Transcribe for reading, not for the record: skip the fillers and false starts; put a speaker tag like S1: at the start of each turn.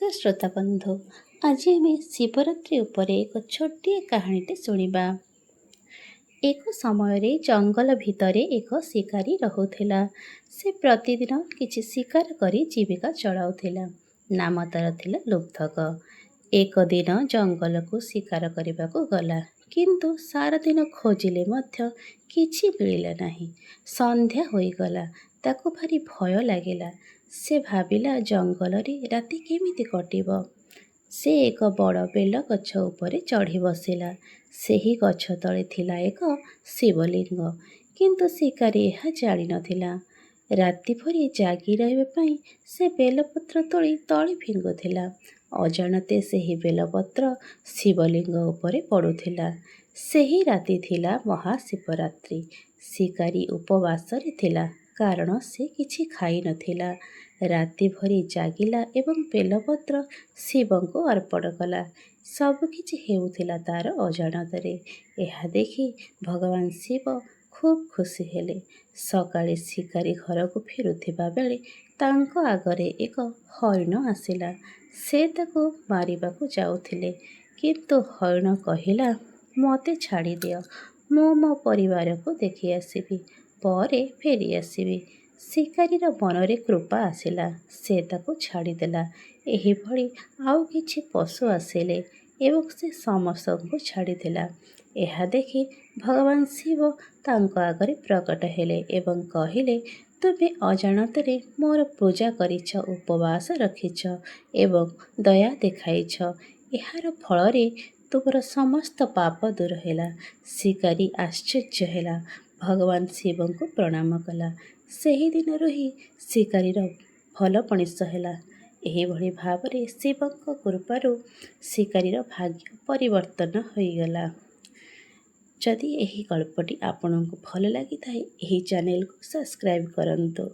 S1: नमस्कार श्रोता बंधु। आज आम शिवरात्रि उपरे एक छोटिए कहानीटे शुणिबा। एक समय रे जंगल भितरे एक शिकारी रहुथिला। से प्रतिदिन किछि शिकार करी जीविका चलाउथिला। नाम तार थिला लुब्धक। एक दिन जंगल को शिकार करने को गला, किंतु सारा दिन खोजिले मध्य किछि मिलिला नहीं। संध्या होईगला, ताको भारी भय लागिला। से भाविला जंगल रे राति केमिति कटिब। से एक बड़ बेल गछ उपरे चढ़ी बसिला। सेही गछ तले थिला एक शिवलिंग, किंतु शिकारी यह जानि नथिला। राति भरी जागी रहिबा पई से बेलपत्र तोड़ी तळे फिंगुथिला। अजाणते सेही बेलपत्र शिवलिंग उपरे पड़ुथिला। सेही राति थिला महाशिवरात्रि। शिकारी उपवास रे थिला, कारण से किछि खाई नथिला। राति भरी जागिला एवं बेलपत्र शिव को अर्पण कला। सबकिछि हेउथिला तार अजाणतरे। यह देखि भगवान शिव खूब खुशी हेले। सकाळे शिकारी घर को फेरुथिबा बेले तांको आगरे एक हरिण आसिला। से ताको मारिबाकू जाउथिले, किंतु हरिण कहिला, मते छाड़ी दियो, मो परिवार को देखि आसिबी, परे फेरी आसिबी। शिकारीर मनरे कृपा आसिला। से ताको छाड़ीदेला। एही भली आउ किछि पशु आसिले एवं से समस्तଙ୍କୁ छाड़ीदेला। यह देखि भगवान शिव तांको आगरे प्रकट हेले एवं कहिले, तुमे अजाणतरे मोर पूजा करिछ, उपवास रखिछ एवं दया देखाइछ। एहार फलरे तुमर समस्त पाप दूर हेला। शिकारी आश्चर्य हेला, भगवान शिव को प्रणाम कला। सेही दिन ही शिकारीर भल मनीष हेला। एही भली भावरे शिवଙ୍କ कृपारू शिकारीर भाग्य परिवर्तन होईगला। जदि एही गल्पटी आपनଙ୍କୁ भल लागि थाए एही चैनल को सब्सक्राइब करंतु।